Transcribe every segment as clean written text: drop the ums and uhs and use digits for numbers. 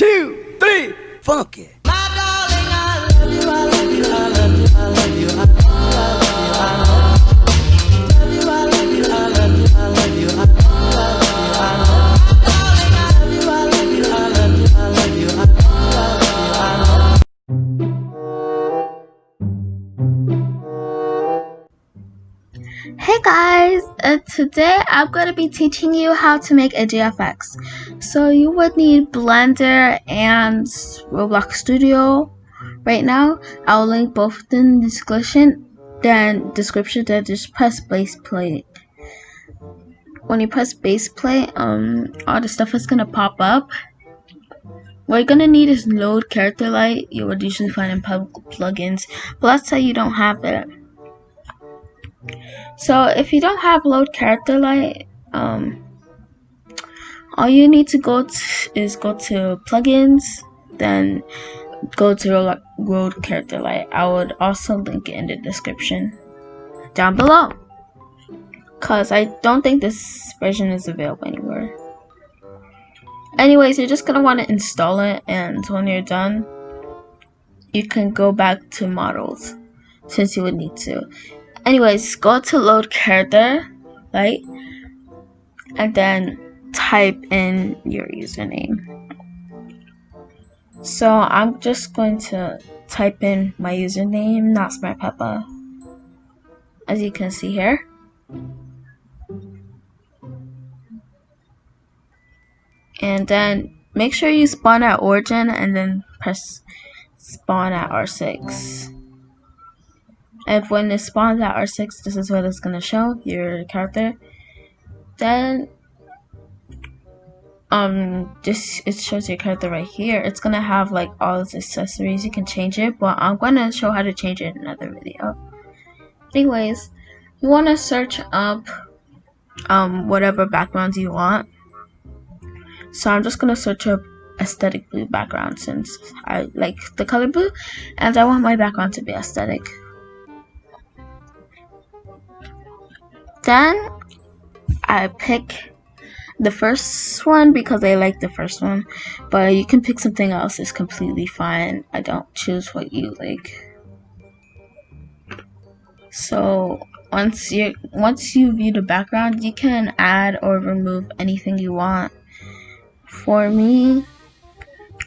2, 3, funky. Hey guys, today I'm going to be teaching you how to make a GFX. So you would need Blender and Roblox Studio. Right now, I'll link both in the description. Then just press base play. When you press base play, all the stuff is gonna pop up. What you're gonna need is load character light. You would usually find in plugins, but let's say you don't have it. So if you don't have load character light, all you need to go to plugins, then go to load character light. I would also link it in the description down below, cause I don't think this version is available anywhere. Anyways, you're just gonna want to install it, and when you're done, you can go back to models, since you would need to. Anyways, go to load character light, and then type in your username. So I'm just going to type in my username, not Smart Peppa, as you can see here. And then make sure you spawn at origin and then press spawn at R6. And when it spawns at R6, this is what it's going to show, your character. Then it shows your character right here. It's going to have like all its accessories. You can change it, but I'm going to show how to change it in another video. Anyways, you want to search up whatever backgrounds you want. So I'm just going to search up aesthetic blue background, since I like the color blue and I want my background to be aesthetic. Then I pick the first one because I like the first one, but you can pick something else, it's completely fine. I don't choose what you like. So once you view the background, you can add or remove anything you want. For me,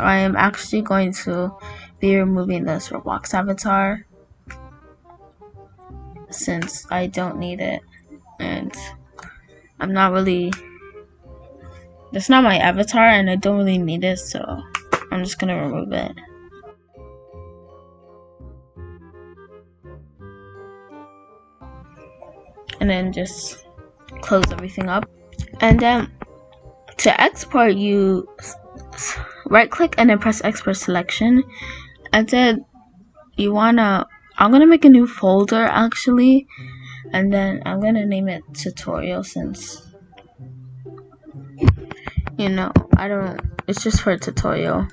I am actually going to be removing this Roblox avatar, since I don't need it, and I'm not really, that's not my avatar and I don't really need it, so I'm just gonna remove it. And then just close everything up. And then to export, you right click and then press export selection, and then I'm gonna make a new folder actually, and then I'm gonna name it tutorial, since it's just for a tutorial.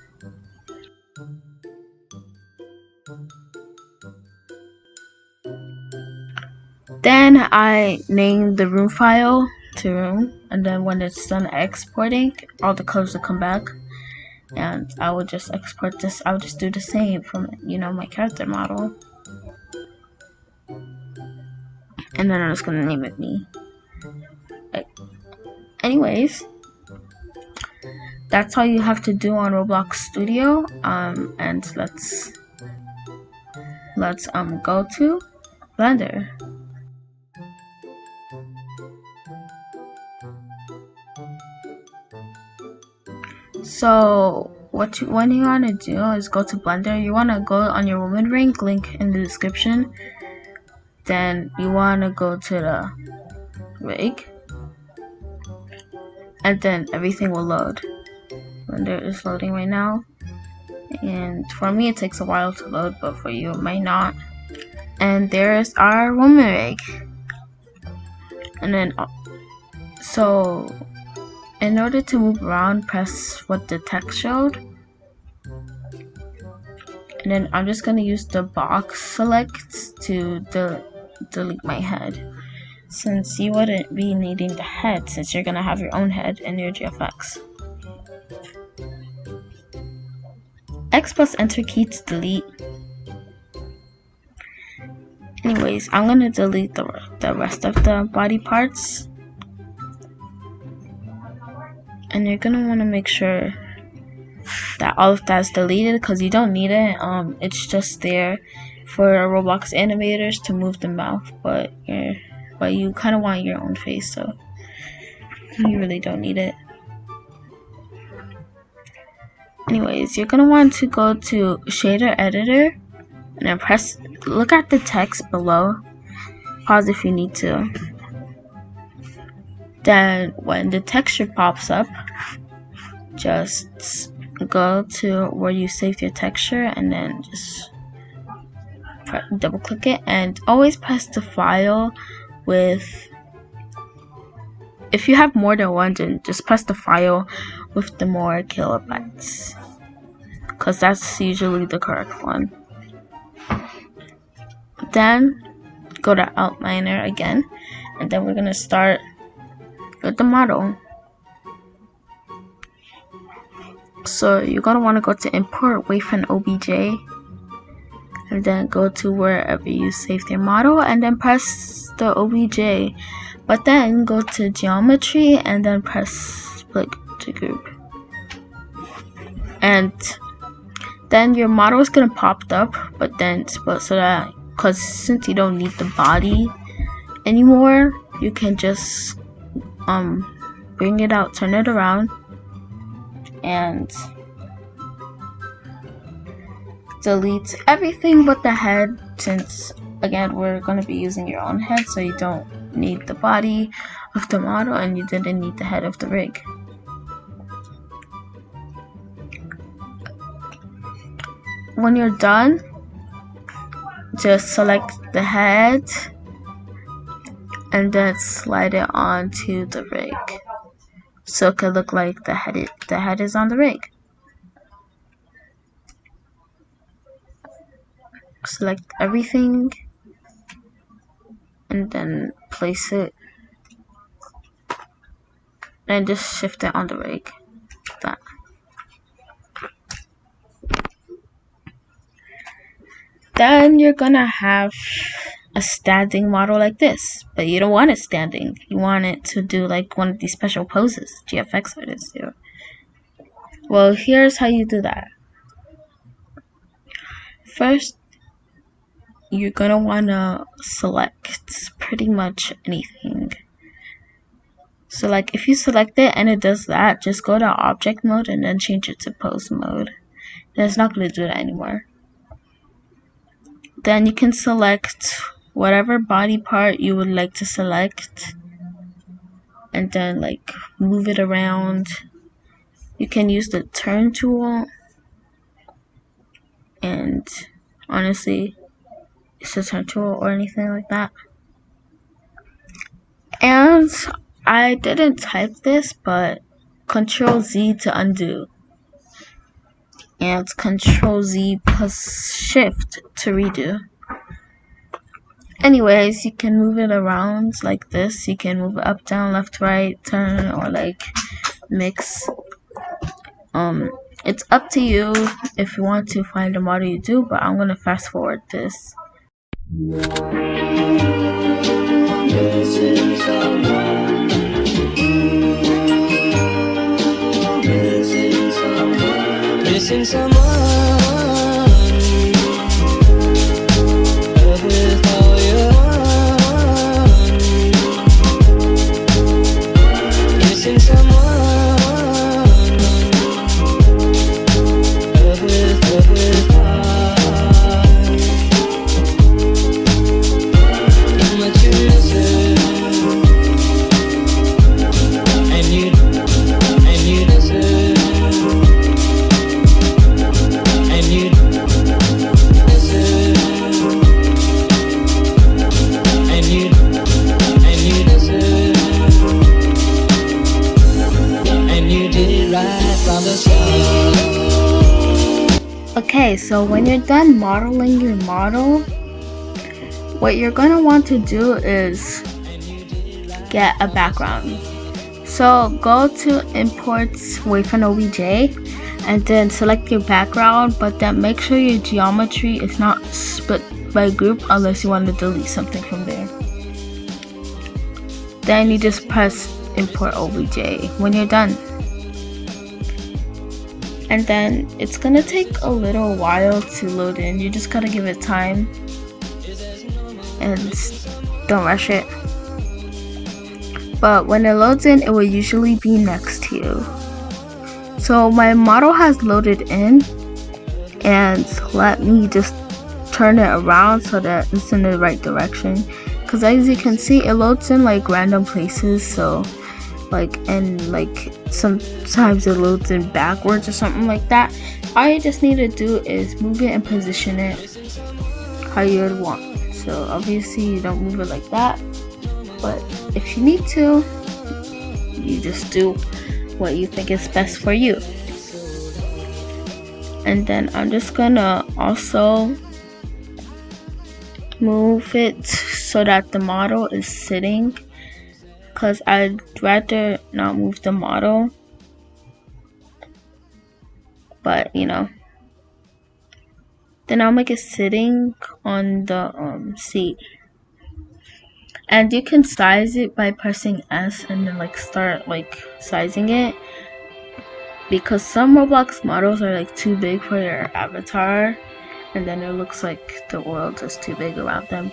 Then I name the room file to room, and then when it's done exporting, all the colors will come back, and I will just export this. I'll just do the same from my character model, and then I'm just gonna name it me. Anyways, that's all you have to do on Roblox Studio. And let's go to Blender. So what you want to do is go to Blender. You want to go on your woman ring, link in the description. Then you want to go to the rig, and then everything will load. Blender is loading right now, and for me it takes a while to load, but for you it might not. And there's our woman rig. And then so in order to move around, press what the text showed, and then I'm just gonna use the box select to delete my head, since you wouldn't be needing the head, since you're gonna have your own head in your GFX. X plus enter key to delete. Anyways, I'm gonna delete the rest of the body parts. And you're gonna wanna make sure that all of that's deleted because you don't need it. It's just there for Roblox animators to move the mouth, but you kind of want your own face, so you really don't need it. Anyways, you're gonna want to go to shader editor and then look at the text below. Pause if you need to. Then when the texture pops up, just go to where you saved your texture and then just double click it, and always press the file with, if you have more than one, then just press the file with the more kilobytes because that's usually the correct one. Then go to outliner again, and then we're gonna start with the model. So you're gonna want to go to import wave from OBJ, and then go to wherever you saved your model, and then press the OBJ. But then go to geometry and then press split to group, and then your model is gonna pop up. But then split so that, because since you don't need the body anymore, you can just bring it out, turn it around, and delete everything but the head, since again we're going to be using your own head, so you don't need the body of the model and you didn't need the head of the rig. When you're done, just select the head and then slide it onto the rig so it could look like the head is on the rig. Select everything and then place it and just shift it on the rig like that. Then you're gonna have a standing model like this, but you don't want it standing. You want it to do like one of these special poses GFX artists do. Well, here's how you do that. First, you're gonna wanna select pretty much anything. So like if you select it and it does that, just go to object mode and then change it to pose mode. And it's not gonna do that anymore. Then you can select whatever body part you would like to select and then like move it around. You can use the turn tool, and honestly it's a turn tool or anything like that. And I didn't type this, but Control Z to undo, and Control Z plus Shift to redo. Anyways, you can move it around like this. You can move it up, down, left, right, turn, or like mix. It's up to you if you want to find the model you do, but I'm gonna fast forward this. Missing someone with all your heart. Missing someone with heart. How much you miss it, and you miss it. Okay, so when you're done modeling your model, what you're gonna want to do is get a background. So go to import wave from OBJ and then select your background, but then make sure your geometry is not split by group unless you want to delete something from there. Then you just press import OBJ when you're done. And then it's gonna take a little while to load in. You just gotta give it time and don't rush it. But when it loads in, it will usually be next to you. So my model has loaded in, and let me just turn it around so that it's in the right direction. Because as you can see, it loads in like random places, so like sometimes it loads in backwards or something like that. All you just need to do is move it and position it how you would want. So obviously you don't move it like that, but if you need to, you just do what you think is best for you. And then I'm just gonna also move it so that the model is sitting, because I'd rather not move the model, but you know. Then I'll make it sitting on the seat, and you can size it by pressing S and then like start like sizing it, because some Roblox models are like too big for your avatar, and then it looks like the world is too big around them.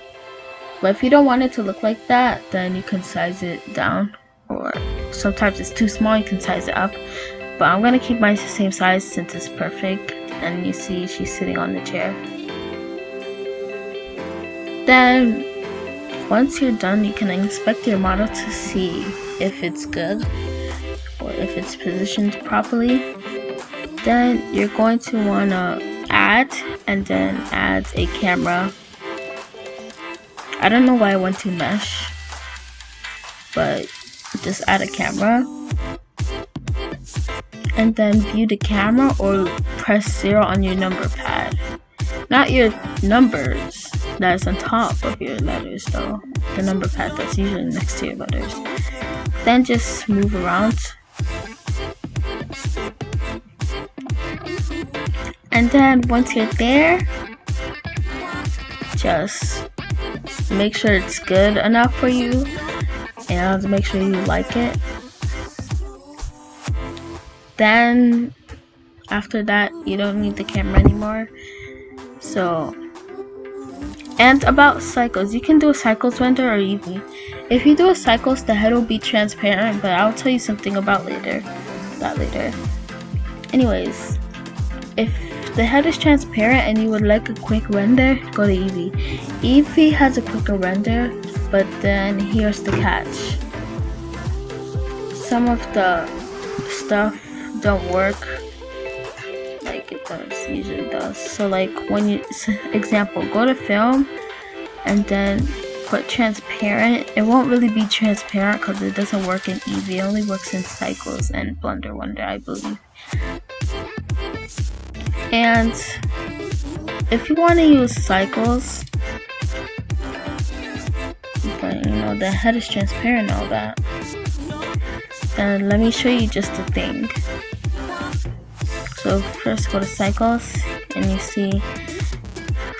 But if you don't want it to look like that, then you can size it down, or sometimes it's too small, you can size it up. But I'm gonna keep mine the same size since it's perfect. And you see she's sitting on the chair. Then once you're done, you can inspect your model to see if it's good or if it's positioned properly. Then you're going to want to add, and then add a camera. I don't know why I went to mesh, but just add a camera. And then view the camera or press 0 on your number pad. Not your numbers that's on top of your letters though. The number pad that's usually next to your letters. Then just move around. And then once you're there, just make sure it's good enough for you and make sure you like it. Then after that, you don't need the camera anymore. So, and about cycles, you can do a cycles render or Eevee. If you do a cycles, the head will be transparent, but I'll tell you something about that later. Anyways, if the head is transparent and you would like a quick render, go to Eevee. Eevee has a quicker render, but then here's the catch. Some of the stuff don't work like it usually does. So like when you, example, go to film and then put transparent. It won't really be transparent because it doesn't work in Eevee. It only works in cycles and Blender Wonder, I believe. And if you want to use cycles, but you know the head is transparent and all that, then let me show you just a thing. So first go to cycles and you see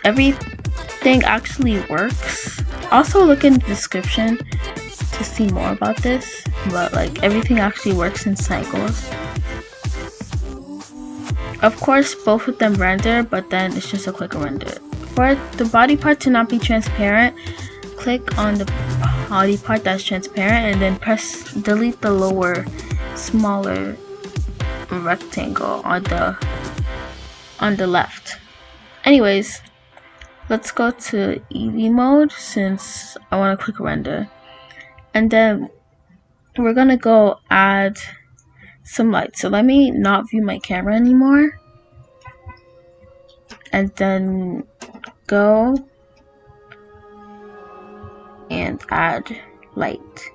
everything actually works. Also look in the description to see more about this, but like everything actually works in cycles. Of course both of them render, but then it's just a quick render. For the body part to not be transparent, click on the body part that's transparent and then press delete the lower smaller rectangle on the left. Anyways, let's go to Eevee mode since I want a quick render. And then we're gonna go add some light. So let me not view my camera anymore. And then go and add light.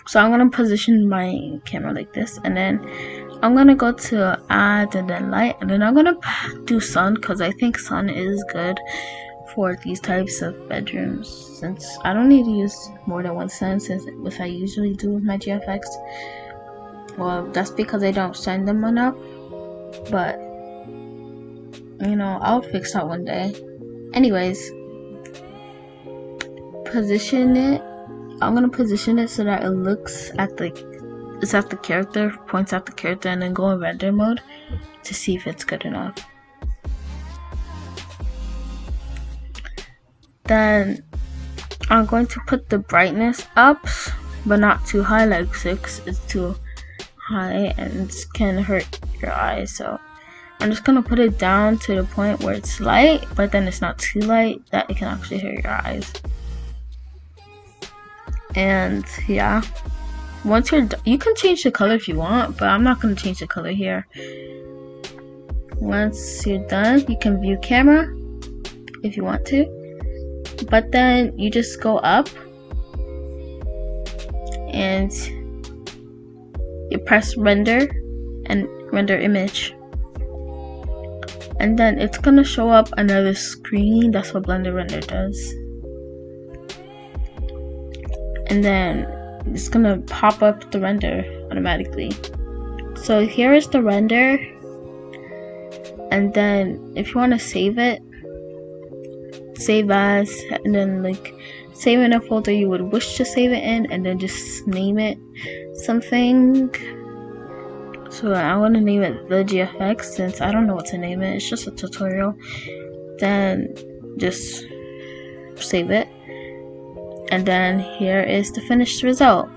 So I'm gonna position my camera like this, and then I'm gonna go to add and then light, and then I'm gonna do sun because I think sun is good for these types of bedrooms, since I don't need to use more than one sun, since which I usually do with my GFX. Well, that's because I don't send them enough, but you know, I'll fix that one day. Anyways, position it. I'm gonna position it so that it looks at the character, points at the character, and then go in render mode to see if it's good enough. Then I'm going to put the brightness up, but not too high, like 6 is too high and it can hurt your eyes. So I'm just gonna put it down to the point where it's light, but then it's not too light that it can actually hurt your eyes. And yeah, once you're done, you can change the color if you want, but I'm not gonna change the color here. Once you're done, you can view camera if you want to, but then you just go up and you press render and render image, and then it's gonna show up another screen. That's what Blender Render does. And then it's gonna pop up the render automatically. So here is the render, and then if you want to save it, save as, and then like save in a folder you would wish to save it in, and then just name it something. So I want to name it the GFX since I don't know what to name it. It's just a tutorial. Then just save it. And then here is the finished result.